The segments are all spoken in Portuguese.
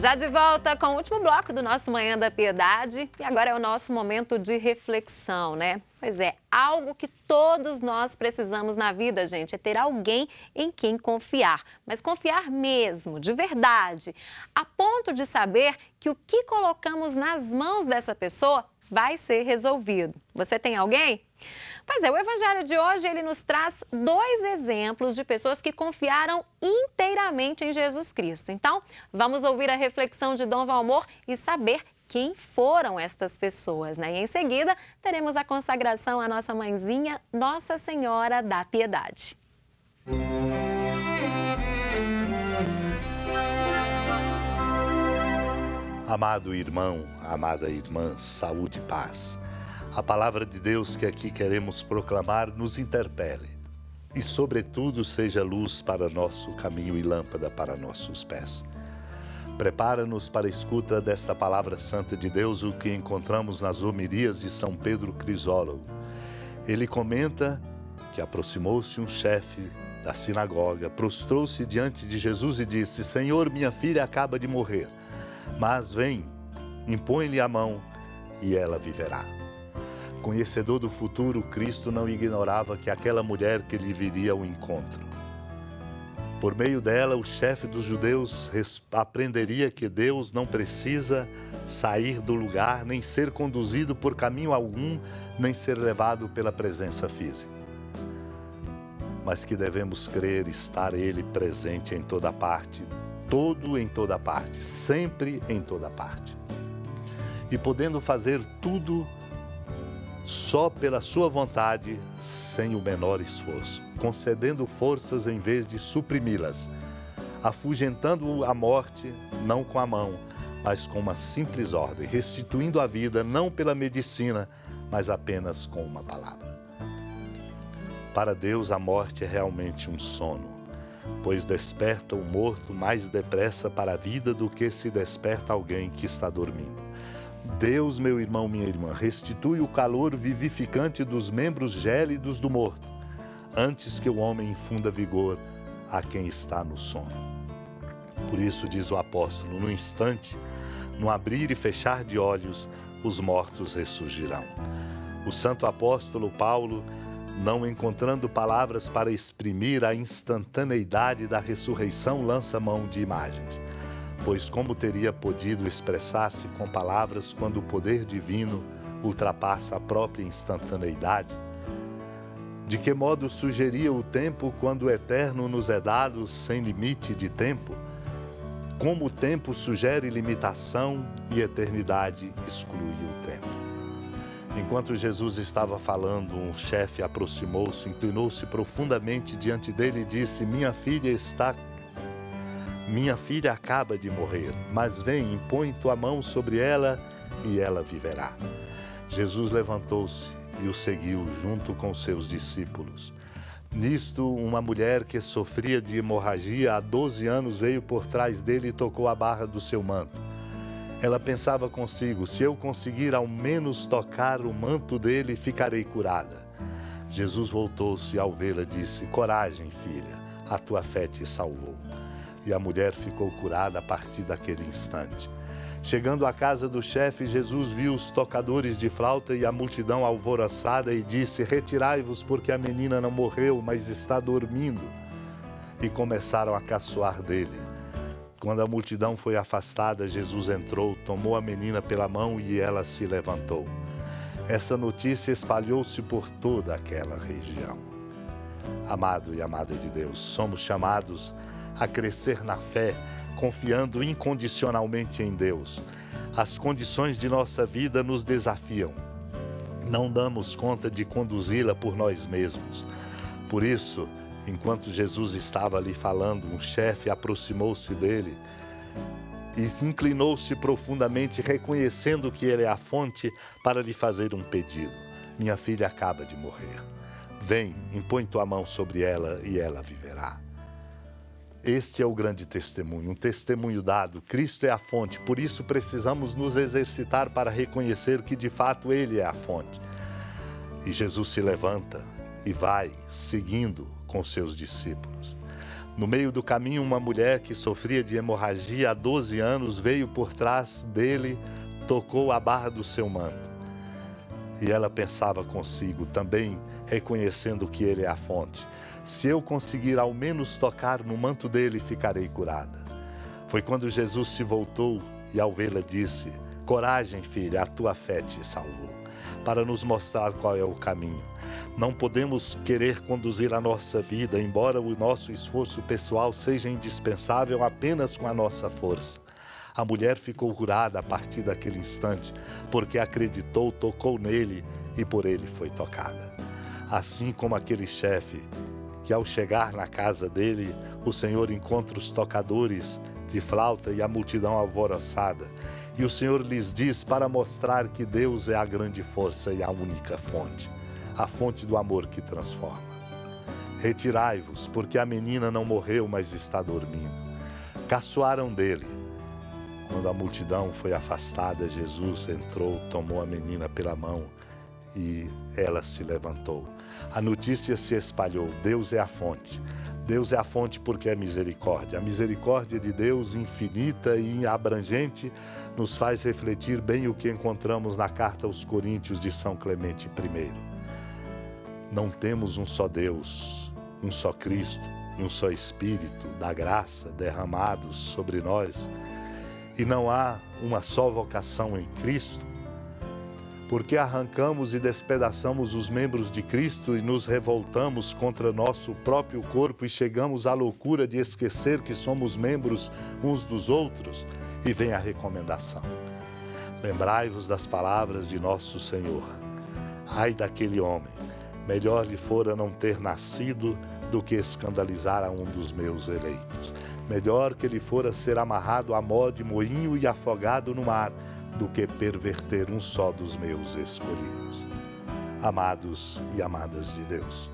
Já de volta com o último bloco do nosso Manhã da Piedade e agora é o nosso momento de reflexão, né? Pois é, algo que todos nós precisamos na vida, gente, é ter alguém em quem confiar. Mas confiar mesmo, de verdade, a ponto de saber que o que colocamos nas mãos dessa pessoa vai ser resolvido. Você tem alguém? Pois é, o Evangelho de hoje, ele nos traz 2 exemplos de pessoas que confiaram inteiramente em Jesus Cristo. Então, vamos ouvir a reflexão de Dom Valmor e saber quem foram estas pessoas, né? E em seguida, teremos a consagração à nossa mãezinha, Nossa Senhora da Piedade. Amado irmão, amada irmã, saúde e paz. A palavra de Deus que aqui queremos proclamar nos interpele e, sobretudo, seja luz para nosso caminho e lâmpada para nossos pés. Prepara-nos para a escuta desta palavra santa de Deus, o que encontramos nas homilias de São Pedro Crisólogo. Ele comenta que aproximou-se um chefe da sinagoga, prostrou-se diante de Jesus e disse: Senhor, minha filha acaba de morrer, mas vem, impõe-lhe a mão e ela viverá. Conhecedor do futuro, Cristo não ignorava que aquela mulher que lhe viria ao encontro. Por meio dela, o chefe dos judeus aprenderia que Deus não precisa sair do lugar, nem ser conduzido por caminho algum, nem ser levado pela presença física. Mas que devemos crer estar Ele presente em toda parte, todo em toda parte, sempre em toda parte. E podendo fazer tudo só pela sua vontade, sem o menor esforço, concedendo forças em vez de suprimi-las, afugentando a morte, não com a mão, mas com uma simples ordem, restituindo a vida, não pela medicina, mas apenas com uma palavra. Para Deus, a morte é realmente um sono, pois desperta o morto mais depressa para a vida do que se desperta alguém que está dormindo. Deus, meu irmão, minha irmã, restitui o calor vivificante dos membros gélidos do morto, antes que o homem infunda vigor a quem está no sono. Por isso, diz o apóstolo, no instante, no abrir e fechar de olhos, os mortos ressurgirão. O santo apóstolo Paulo, não encontrando palavras para exprimir a instantaneidade da ressurreição, lança mão de imagens. Pois como teria podido expressar-se com palavras quando o poder divino ultrapassa a própria instantaneidade? De que modo sugeria o tempo quando o eterno nos é dado sem limite de tempo? Como o tempo sugere limitação e eternidade exclui o tempo. Enquanto Jesus estava falando, um chefe aproximou-se, inclinou-se profundamente diante dele e disse: Minha filha acaba de morrer, mas vem, impõe tua mão sobre ela e ela viverá. Jesus levantou-se e o seguiu junto com seus discípulos. Nisto, uma mulher que sofria de hemorragia há 12 anos veio por trás dele e tocou a barra do seu manto. Ela pensava consigo: se eu conseguir ao menos tocar o manto dele, ficarei curada. Jesus voltou-se e ao vê-la disse: Coragem, filha, a tua fé te salvou. E a mulher ficou curada a partir daquele instante. Chegando à casa do chefe, Jesus viu os tocadores de flauta e a multidão alvoroçada e disse: Retirai-vos, porque a menina não morreu, mas está dormindo. E começaram a caçoar dele. Quando a multidão foi afastada, Jesus entrou, tomou a menina pela mão e ela se levantou. Essa notícia espalhou-se por toda aquela região. Amado e amada de Deus, somos chamados a crescer na fé, confiando incondicionalmente em Deus. As condições de nossa vida nos desafiam. Não damos conta de conduzi-la por nós mesmos. Por isso, enquanto Jesus estava ali falando, um chefe aproximou-se dele e inclinou-se profundamente, reconhecendo que ele é a fonte, para lhe fazer um pedido. Minha filha acaba de morrer. Vem, impõe tua mão sobre ela e ela viverá. Este é o grande testemunho, um testemunho dado. Cristo é a fonte, por isso precisamos nos exercitar para reconhecer que de fato Ele é a fonte. E Jesus se levanta e vai seguindo com seus discípulos. No meio do caminho, uma mulher que sofria de hemorragia há 12 anos veio por trás dele, tocou a barra do seu manto. E ela pensava consigo, também reconhecendo que ele é a fonte: se eu conseguir ao menos tocar no manto dele, ficarei curada. Foi quando Jesus se voltou e ao vê-la disse: coragem, filha, a tua fé te salvou. Para nos mostrar qual é o caminho. Não podemos querer conduzir a nossa vida, embora o nosso esforço pessoal seja indispensável, apenas com a nossa força. A mulher ficou curada a partir daquele instante, porque acreditou, tocou nele e por ele foi tocada. Assim como aquele chefe, que ao chegar na casa dele, o Senhor encontra os tocadores de flauta e a multidão alvoroçada. E o Senhor lhes diz para mostrar que Deus é a grande força e a única fonte, a fonte do amor que transforma. Retirai-vos, porque a menina não morreu, mas está dormindo. Caçoaram dele. Quando a multidão foi afastada, Jesus entrou, tomou a menina pela mão e ela se levantou. A notícia se espalhou: Deus é a fonte. Deus é a fonte porque é misericórdia. A misericórdia de Deus, infinita e abrangente, nos faz refletir bem o que encontramos na carta aos Coríntios de São Clemente I. Não temos um só Deus, um só Cristo e um só Espírito da graça derramados sobre nós. E não há uma só vocação em Cristo, porque arrancamos e despedaçamos os membros de Cristo e nos revoltamos contra nosso próprio corpo e chegamos à loucura de esquecer que somos membros uns dos outros. E vem a recomendação: lembrai-vos das palavras de nosso Senhor. Ai daquele homem, melhor lhe fora não ter nascido do que escandalizar a um dos meus eleitos. Melhor que ele fora ser amarrado a mó de moinho e afogado no mar, do que perverter um só dos meus escolhidos. Amados e amadas de Deus,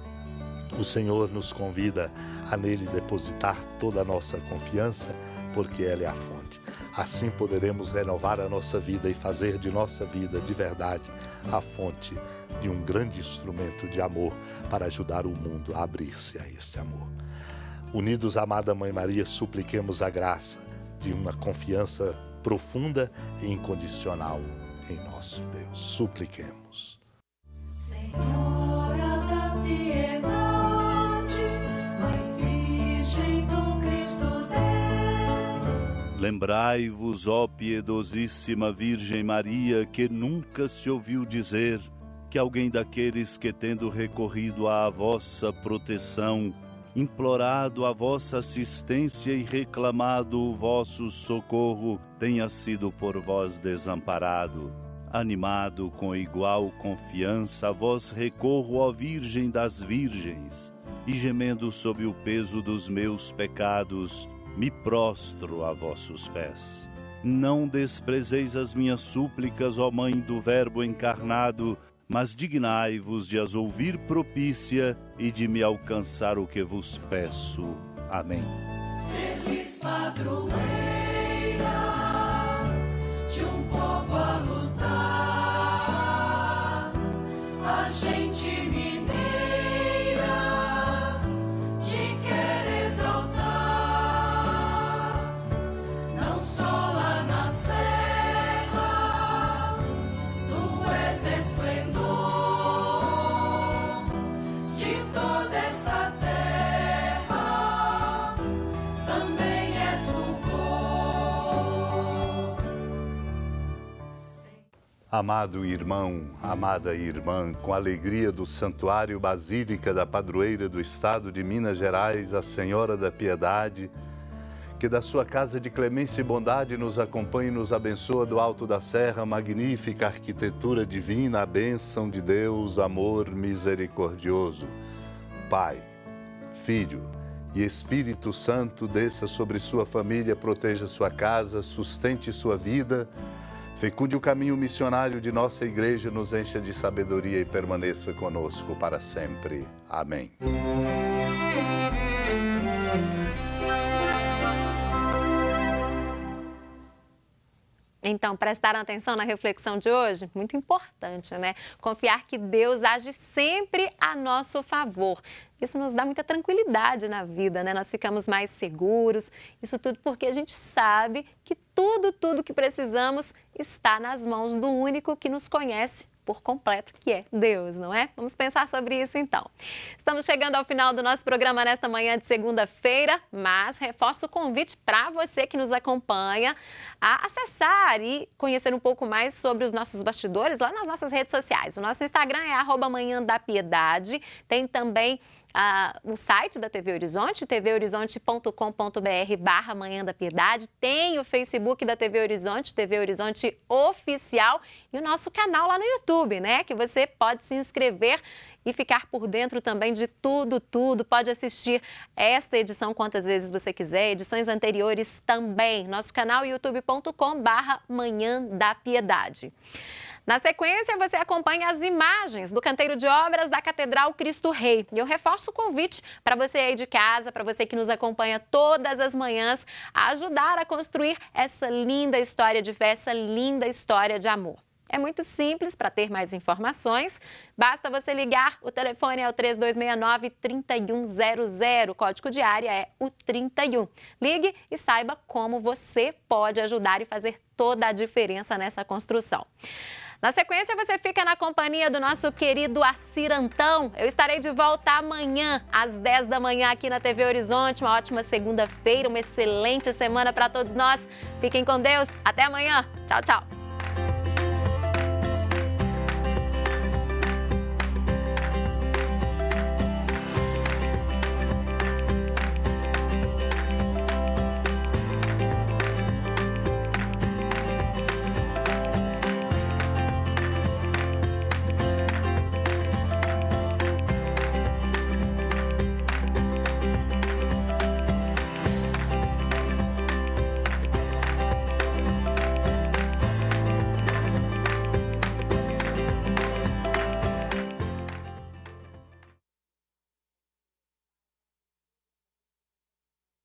o Senhor nos convida a nele depositar toda a nossa confiança, porque Ele é a fonte. Assim poderemos renovar a nossa vida e fazer de nossa vida, de verdade, a fonte de um grande instrumento de amor para ajudar o mundo a abrir-se a este amor. Unidos à amada Mãe Maria, supliquemos a graça de uma confiança profunda e incondicional em nosso Deus. Supliquemos. Senhora da piedade, Mãe Virgem do Cristo Deus. Lembrai-vos, ó piedosíssima Virgem Maria, que nunca se ouviu dizer que alguém daqueles que, tendo recorrido à vossa proteção, implorado a vossa assistência e reclamado o vosso socorro, tenha sido por vós desamparado. Animado com igual confiança, a vós recorro, ó Virgem das Virgens, e gemendo sob o peso dos meus pecados, me prostro a vossos pés. Não desprezeis as minhas súplicas, ó Mãe do Verbo encarnado, mas dignai-vos de as ouvir propícia e de me alcançar o que vos peço. Amém. Feliz padroeira de um povo a lutar, a gente mineira te quer exaltar, não só lá na serra, tu és esplendor de toda esta terra, também és fulgor. Amado irmão, amada irmã, com a alegria do Santuário Basílica da Padroeira do Estado de Minas Gerais, a Senhora da Piedade, que da sua casa de clemência e bondade nos acompanhe e nos abençoa do alto da serra, magnífica arquitetura divina, a bênção de Deus, amor misericordioso. Pai, Filho e Espírito Santo, desça sobre sua família, proteja sua casa, sustente sua vida, fecunde o caminho missionário de nossa igreja, nos encha de sabedoria e permaneça conosco para sempre. Amém. Então, prestaram atenção na reflexão de hoje? Muito importante, né? Confiar que Deus age sempre a nosso favor. Isso nos dá muita tranquilidade na vida, né? Nós ficamos mais seguros. Isso tudo porque a gente sabe que tudo que precisamos está nas mãos do único que nos conhece por completo, que é Deus, não é? Vamos pensar sobre isso então. Estamos chegando ao final do nosso programa nesta manhã de segunda-feira, mas reforço o convite para você que nos acompanha a acessar e conhecer um pouco mais sobre os nossos bastidores lá nas nossas redes sociais. O nosso Instagram é @manhãdapiedade, tem também o site da TV Horizonte, tvhorizonte.com.br/Manhã da Piedade, tem o Facebook da TV Horizonte, TV Horizonte Oficial e o nosso canal lá no YouTube, né? Que você pode se inscrever e ficar por dentro também de tudo, pode assistir esta edição quantas vezes você quiser, edições anteriores também, nosso canal youtube.com/Manhã da Piedade. Na sequência, você acompanha as imagens do canteiro de obras da Catedral Cristo Rei. E eu reforço o convite para você aí de casa, para você que nos acompanha todas as manhãs, a ajudar a construir essa linda história de fé, essa linda história de amor. É muito simples. Para ter mais informações, basta você ligar. O telefone é o 3269-3100. O código de área é o 31. Ligue e saiba como você pode ajudar e fazer toda a diferença nessa construção. Na sequência, você fica na companhia do nosso querido Assir Antão. Eu estarei de volta amanhã, às 10 da manhã, aqui na TV Horizonte. Uma ótima segunda-feira, uma excelente semana para todos nós. Fiquem com Deus. Até amanhã. Tchau, tchau.